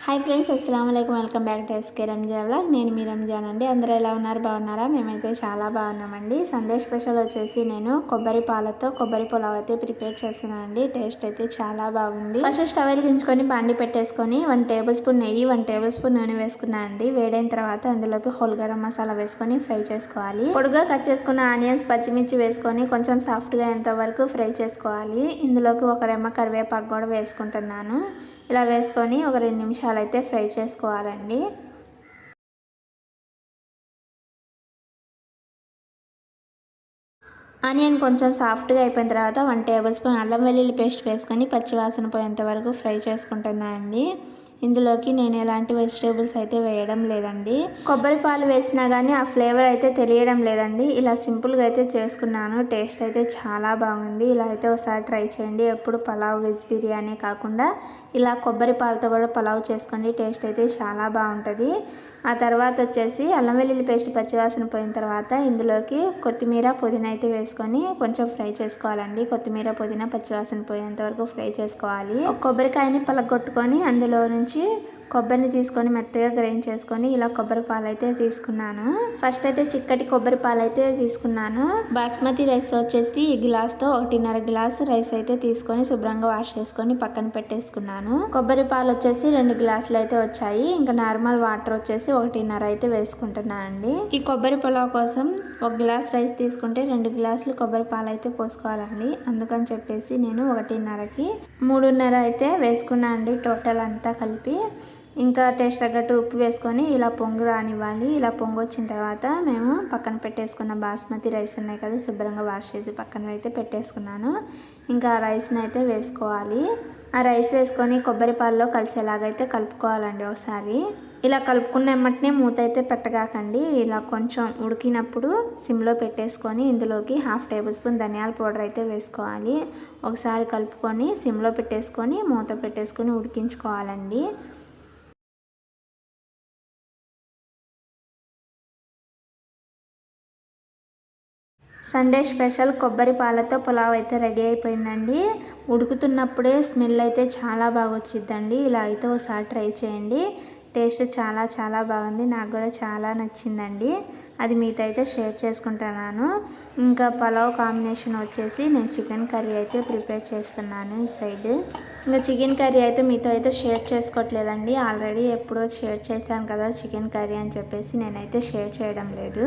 Hi friends, అస్సలం అయికం. Welcome back to SK Ramzan vlog. నేను మీ రంజాన్ అండి. అందరూ ఎలా ఉన్నారు? బాగున్నారా? మేమైతే చాలా బాగున్నామండి. సండే స్పెషల్ వచ్చేసి నేను కొబ్బరి పాలతో కొబ్బరి పులావ్ అయితే ప్రిపేర్ చేస్తున్నానండి. టేస్ట్ అయితే చాలా బాగుంది. ఫస్ట్ స్టవ్ వెలిగించుకొని బాండి పెట్టేసుకొని 1 టేబుల్ స్పూన్ నెయ్యి, 1 టేబుల్ స్పూన్ నూనె వేసుకున్నానండి. వేడైన తర్వాత అందులోకి హోల్ గరం మసాలా వేసుకొని ఫ్రై చేసుకోవాలి. పొడుగా కట్ చేసుకున్న ఆనియన్స్, పచ్చిమిర్చి వేసుకొని కొంచెం సాఫ్ట్గా అయ్యేంత వరకు ఫ్రై చేసుకోవాలి. ఇందులోకి ఒక రెమ్మ కరివేపాకు కూడా వేసుకుంటున్నాను. ఇలా వేసుకొని ఒక 2 నిమిషాలు అయితే ఫ్రై చేసుకోవాలండి. ఆనియన్ కొంచెం సాఫ్ట్గా అయిపోయిన తర్వాత 1 టేబుల్ స్పూన్ అల్లం వెల్లుల్లి పేస్ట్ వేసుకొని పచ్చివాసన పోయేంత వరకు ఫ్రై చేసుకుంటున్నానండి. ఇందులోకి నేను ఎలాంటి వెజిటేబుల్స్ అయితే వేయడం లేదండి. కొబ్బరి పాలు వేసినా కానీ ఆ ఫ్లేవర్ అయితే తెలియడం లేదండి. ఇలా సింపుల్గా అయితే చేసుకున్నాను. టేస్ట్ అయితే చాలా బాగుంది. ఇలా అయితే ఒకసారి ట్రై చేయండి. ఎప్పుడు పలావ్, వెజ్ బిర్యానీ కాకుండా ఇలా కొబ్బరి పాలతో కూడా పలావ్ చేసుకోండి. టేస్ట్ అయితే చాలా బాగుంటుంది. ఆ తర్వాత వచ్చేసి అల్లం వెల్లుల్లి పేస్ట్ పచ్చివాసన పోయిన తర్వాత ఇందులోకి కొత్తిమీర, పుదీనా అయితే వేసుకొని కొంచెం ఫ్రై చేసుకోవాలండి. కొత్తిమీర, పుదీనా పచ్చివాసన పోయేంత వరకు ఫ్రై చేసుకోవాలి. ఒక కొబ్బరికాయని పలగొట్టుకొని అందులో నుంచి కొబ్బరిని తీసుకొని మెత్తగా గ్రైండ్ చేసుకొని ఇలా కొబ్బరి పాలు అయితే తీసుకున్నాను. ఫస్ట్ అయితే చిక్కటి కొబ్బరి పాలు అయితే తీసుకున్నాను. బాస్మతి రైస్ వచ్చేసి ఈ గ్లాస్తో 1.5 గ్లాసు రైస్ అయితే తీసుకొని శుభ్రంగా వాష్ చేసుకొని పక్కన పెట్టేసుకున్నాను. కొబ్బరి పాలు వచ్చేసి 2 గ్లాసులు అయితే వచ్చాయి. ఇంకా నార్మల్ వాటర్ వచ్చేసి 1.5 అయితే వేసుకుంటున్నానండి. ఈ కొబ్బరి పులావ్ కోసం 1 గ్లాస్ రైస్ తీసుకుంటే 2 గ్లాసులు కొబ్బరి పాలు అయితే పోసుకోవాలండి. అందుకని చెప్పేసి నేను 1.5కి 3.5 అయితే వేసుకున్నాను అండి టోటల్ అంతా కలిపి. ఇంకా టేస్ట్ తగ్గట్టు ఉప్పు వేసుకొని ఇలా పొంగు రానివ్వాలి. ఇలా పొంగు వచ్చిన తర్వాత మేము పక్కన పెట్టేసుకున్న బాస్మతి రైస్ ఉన్నాయి కదా, శుభ్రంగా వాష్ చేసి పక్కన అయితే పెట్టేసుకున్నాను. ఇంకా ఆ రైస్ని అయితే వేసుకోవాలి. ఆ రైస్ వేసుకొని కొబ్బరి పాలలో కలిసేలాగైతే కలుపుకోవాలండి ఒకసారి. ఇలా కలుపుకున్న ఎమ్మటనే మూత అయితే పెట్టగాకండి. ఇలా కొంచెం ఉడికినప్పుడు సిమ్లో పెట్టేసుకొని ఇందులోకి 1/2 టేబుల్ స్పూన్ ధనియాల పౌడర్ అయితే వేసుకోవాలి. ఒకసారి కలుపుకొని సిమ్లో పెట్టేసుకొని మూత పెట్టేసుకొని ఉడికించుకోవాలండి. సండే స్పెషల్ కొబ్బరి పాలతో పులావ్ అయితే రెడీ అయిపోయిందండి. ఉడుకుతున్నప్పుడే స్మెల్ అయితే చాలా బాగా వచ్చిద్దండి. ఇలా అయితే ఒకసారి ట్రై చేయండి. టేస్ట్ చాలా చాలా బాగుంది. నాకు కూడా చాలా నచ్చిందండి. అది మీతో అయితే షేర్ చేసుకుంటున్నాను. ఇంకా పలావ్ కాంబినేషన్ వచ్చేసి నేను చికెన్ కర్రీ అయితే ప్రిపేర్ చేస్తున్నాను ఈ సైడ్. ఇంకా చికెన్ కర్రీ అయితే మీతో అయితే షేర్ చేసుకోవట్లేదండి. ఆల్రెడీ ఎప్పుడో షేర్ చేశాను కదా చికెన్ కర్రీ అని చెప్పేసి నేనైతే షేర్ చేయడం లేదు.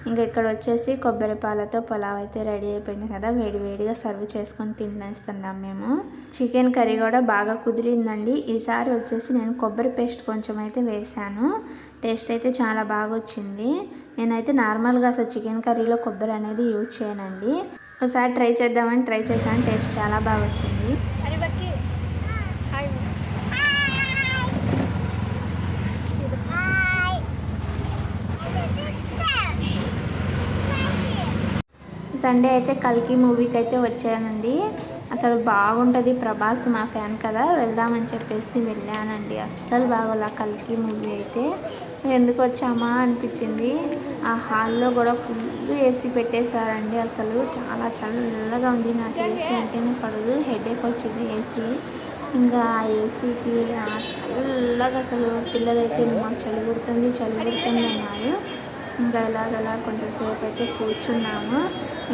ఇంకా ఇక్కడ వచ్చేసి కొబ్బరి పాలతో పులావ్ అయితే రెడీ అయిపోయింది కదా, వేడివేడిగా సర్వ్ చేసుకొని తినేస్తున్నాం మేము. చికెన్ కర్రీ కూడా బాగా కుదిరిందండి. ఈసారి వచ్చేసి నేను కొబ్బరి పేస్ట్ కొంచెం అయితే వేసాను. టేస్ట్ అయితే చాలా బాగా వచ్చింది. నేనైతే నార్మల్గా అసలు చికెన్ కర్రీలో కొబ్బరి అనేది యూజ్ చేయనండి. ఒకసారి ట్రై చేద్దామని ట్రై చేశాను. టేస్ట్ చాలా బాగా వచ్చింది. సండే అయితే కల్కి మూవీకి అయితే వచ్చానండి. అసలు బాగుంటుంది. ప్రభాస్ మా ఫ్యాన్ కదా, వెళ్దామని చెప్పేసి వెళ్ళానండి. అస్సలు బాగోలా కల్కి మూవీ అయితే. ఎందుకు వచ్చామా అనిపించింది. ఆ హాల్లో కూడా ఫుల్ ఏసీ పెట్టేశారండి. అసలు చాలా చల్లగా ఉంది. నాకు ఏసీ అంటేనే పడదు, హెడేక్ వచ్చింది ఏసీ. ఇంకా ఆ ఏసీకి చల్లగా అసలు పిల్లలైతే మాకు చలి కుడుతుంది అన్నారు. ఇంకా ఎలాగలా కొంచెం సేపు అయితే కూర్చున్నాము.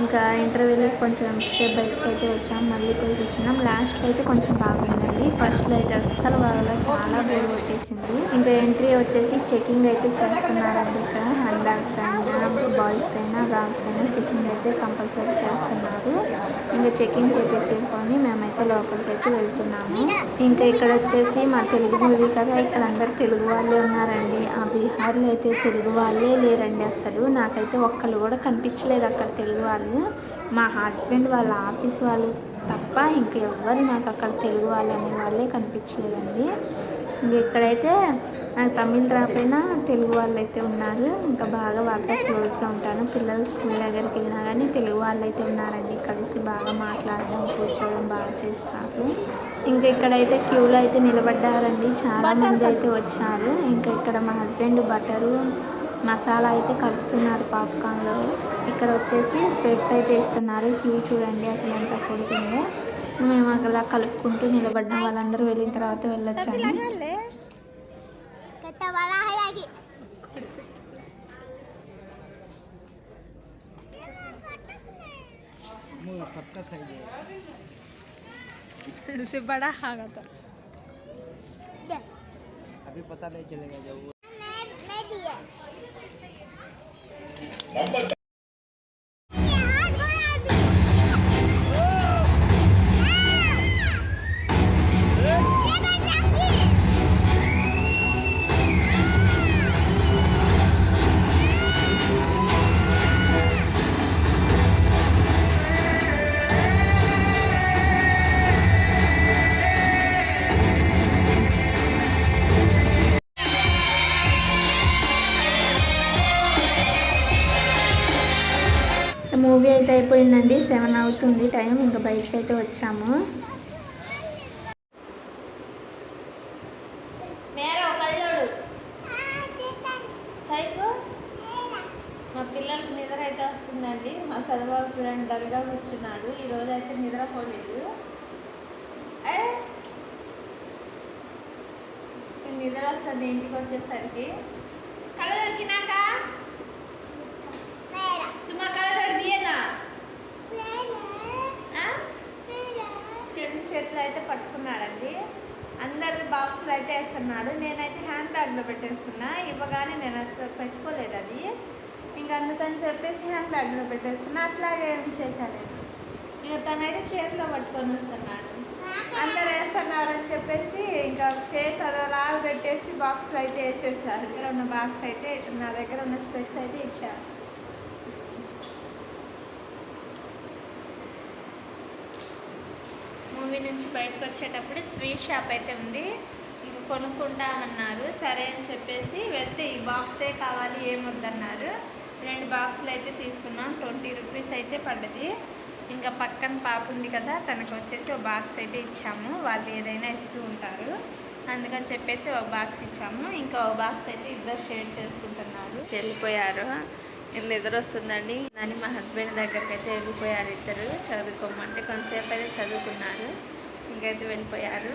ఇంకా ఇంటర్వ్యూలోకి కొంచెం సేపు బయటకు అయితే వచ్చాము. మళ్ళీ పోయి కూర్చున్నాం. లాస్ట్లో అయితే కొంచెం బాగుందండి. ఫస్ట్లో అయితే అస్సలు బాగా చాలా బోర్ కొట్టేసింది. ఇంకా ఎంట్రీ వచ్చేసి చెకింగ్ అయితే చేస్తున్నారండి. ఇక్కడ హ్యాండ్ బ్యాగ్స్ అయినా బాయ్స్కైనా గర్ల్స్కైనా చెకింగ్ అయితే కంపల్సరీ చేస్తున్నారు. ఇంకా చెకింగ్ చేయించుకొని మేమైతే లోపలికి అయితే వెళ్తున్నాము. ఇంకా ఇక్కడ వచ్చేసి మా తెలుగు మూవీ కదా, ఇక్కడ అందరు తెలుగు వాళ్ళే ఉన్నారండి. ఆ బీహార్లో అయితే తెలుగు వాళ్ళే లేరండి అసలు. నాకైతే ఒక్కళ్ళు కూడా కనిపించలేదు అక్కడ తెలుగు వాళ్ళు. మా హస్బెండ్ వాళ్ళ ఆఫీస్ వాళ్ళు తప్ప ఇంకెవ్వరు నాకు అక్కడ తెలుగు వాళ్ళు అనే వాళ్ళే కనిపించలేదండి. ఇంక ఇక్కడైతే నాకు తమిళ్ రాకపోయినా తెలుగు వాళ్ళు అయితే ఉన్నారు. ఇంకా బాగా వాళ్ళతో క్లోజ్గా ఉంటాను. పిల్లలు స్కూల్ దగ్గరికి వెళ్ళినా కానీ తెలుగు వాళ్ళు అయితే ఉన్నారండి. కలిసి బాగా మాట్లాడడం, కూర్చోవడం బాగా చేస్తారు. ఇంకా ఇక్కడైతే క్యూలో అయితే నిలబడ్డారండి. చాలామంది అయితే వచ్చారు. ఇంకా ఇక్కడ మా హస్బెండ్ బటరు మసాలా అయితే కలుపుతున్నారు పాప్కార్న్లో. ఇక్కడ వచ్చేసి స్ప్రెడ్స్ అయితే ఇస్తున్నారు. క్యూ చూడండి అసలు ఎంత పొడుగుందో. మేము అలా కలుపుకుంటూ నిలబడ్డాం. వాళ్ళందరూ వెళ్ళిన తర్వాత వెళ్ళొచ్చాను. सबका सही है इससे बड़ा होगा तो अभी पता नहीं चलेगा जब మూవీ అయితే అయిపోయిందండి, 7 అవుతుంది టైం. ఇంకా బయటకు అయితే వచ్చాము. మా పిల్లలకి నిద్ర అయితే వస్తుందండి. మా పెద్దబాబు చూడండి డల్గా కూర్చున్నాడు. ఈరోజు అయితే నిద్రపోలేదు. నిద్ర వస్తుంది ఇంటికి వచ్చేసరికి. కళ్ళకి చేతులు అయితే పట్టుకున్నాడండి. అందరి బాక్సులు అయితే వేస్తున్నాడు. నేనైతే హ్యాండ్ బ్యాగ్లో పెట్టేసుకున్నా. ఇవ్వగానే నేను అసలు పెట్టుకోలేదు అది. ఇంకా అందుకని చెప్పేసి హ్యాండ్ బ్యాగ్లో పెట్టేసుకున్నా. అట్లాగే ఏం చేశాను. ఇంకా తనైతే చేతిలో పట్టుకొని వస్తున్నాడు. అందరు వేస్తున్నారని చెప్పేసి ఇంకా ఫేస్ అలా పెట్టేసి బాక్స్లో అయితే వేసేసారు. ఇక్కడ ఉన్న బాక్స్ అయితే నా దగ్గర ఉన్న స్పెక్స్ అయితే ఇచ్చారు. మూవీ నుంచి బయటకు వచ్చేటప్పుడు స్వీట్ షాప్ అయితే ఉంది. ఇంకా కొనుక్కుంటామన్నారు. సరే అని చెప్పేసి వెళ్తే ఈ బాక్సే కావాలి ఏమొద్దన్నారు. 2 బాక్సులు అయితే తీసుకున్నాం. 20 రూపీస్ అయితే పడ్డది. ఇంకా పక్కన పాప ఉంది కదా, తనకు వచ్చేసి ఒక బాక్స్ అయితే ఇచ్చాము. వాళ్ళు ఏదైనా ఇస్తూ ఉంటారు, అందుకని చెప్పేసి ఒక బాక్స్ ఇచ్చాము. ఇంకా ఒక బాక్స్ అయితే ఇద్దరు షేర్ చేసుకుంటున్నారు. వెళ్ళిపోయారు. నిద్ర వస్తుందండి అని మా హస్బెండ్ దగ్గరికి అయితే వెళ్ళిపోయారు. ఇద్దరు చదువుకోమంటే కొంతసేపు అయితే చదువుకున్నారు. ఇంకైతే వెళ్ళిపోయారు.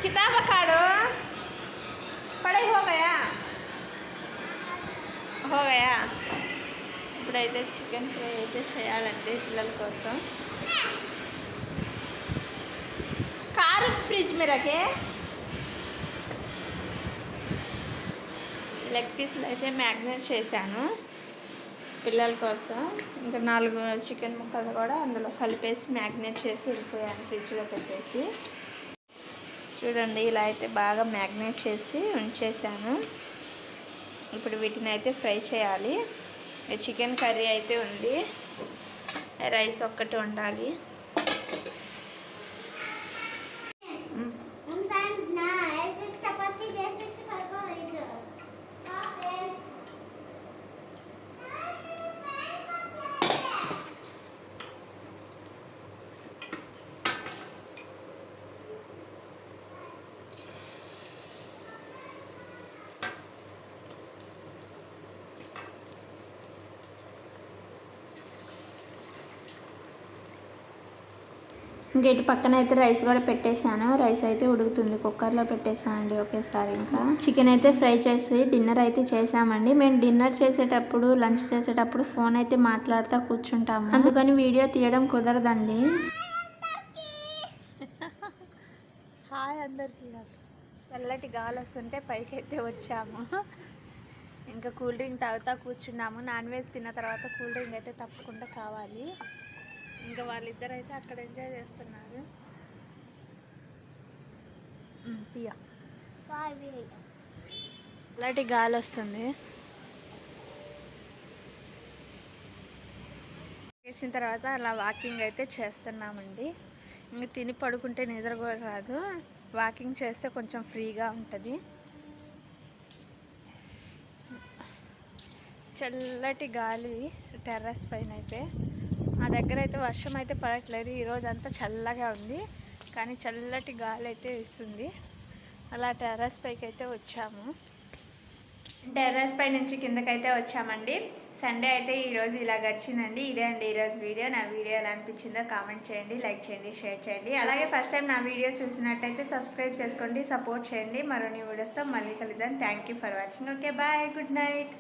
కితాబ్ కాడు పడే హోగయా ఇప్పుడైతే చికెన్ ఫ్రై అయితే చేయాలండి పిల్లల కోసం. కారు ఫ్రిడ్జ్ మీరకే లెగ్ పీస్లు అయితే మ్యాగ్నేట్ చేశాను పిల్లల కోసం. ఇంకా 4 చికెన్ ముక్కలు కూడా అందులో కలిపేసి మ్యాగ్నేట్ చేసి వెళ్ళిపోయాను ఫ్రిడ్జ్లో పెట్టేసి. చూడండి ఇలా అయితే బాగా మ్యాగ్నేట్ చేసి ఉంచేసాను. ఇప్పుడు వీటిని అయితే ఫ్రై చేయాలి. చికెన్ కర్రీ అయితే ఉంది, రైస్ ఒక్కటి వండాలి. ఇంకా ఇటు పక్కన అయితే రైస్ కూడా పెట్టేశాను. రైస్ అయితే ఉడుకుతుంది, కుక్కర్లో పెట్టేసానండి ఒకేసారి. ఇంకా చికెన్ అయితే ఫ్రై చేసి డిన్నర్ అయితే చేసామండి. మేము డిన్నర్ చేసేటప్పుడు లంచ్ చేసేటప్పుడు ఫోన్ అయితే మాట్లాడుతూ కూర్చుంటాము, అందుకని వీడియో తీయడం కుదరదండి. హాయ్ అందరికీ. చల్లటి గాలి వస్తుంటే పైకి అయితే వచ్చాము. ఇంకా కూల్ డ్రింక్ తాగుతా కూర్చున్నాము. నాన్ వెజ్ తిన్న తర్వాత కూల్ డ్రింక్ అయితే తప్పకుండా కావాలి. ఇంకా వాళ్ళిద్దరు అయితే అక్కడ ఎంజాయ్ చేస్తున్నారు. అలాంటి గాలి వస్తుంది. చేసిన తర్వాత అలా వాకింగ్ అయితే చేస్తున్నామండి. ఇంకా తిని పడుకుంటే నిద్ర కూడా రాదు. వాకింగ్ చేస్తే కొంచెం ఫ్రీగా ఉంటుంది. చల్లటి గాలి టెర్రస్ పైన అయితే. మా దగ్గర అయితే వర్షం అయితే పడట్లేదు. ఈరోజు అంతా చల్లగా ఉంది, కానీ చల్లటి గాలి అయితే ఇస్తుంది. అలా టెర్రస్ పైకి అయితే వచ్చాము. టెర్రస్ పై నుంచి కిందకైతే వచ్చామండి. సండే అయితే ఈరోజు ఇలా గడిచిందండి. ఇదే అండి ఈరోజు వీడియో. నా వీడియో ఎలా అనిపించిందో కామెంట్ చేయండి, లైక్ చేయండి, షేర్ చేయండి. అలాగే ఫస్ట్ టైం నా వీడియో చూసినట్టయితే సబ్స్క్రైబ్ చేసుకోండి, సపోర్ట్ చేయండి. మరో న్యూ వీడియోస్తో మళ్ళీ కలుద్దాం. Thank you for watching. Okay bye, good night.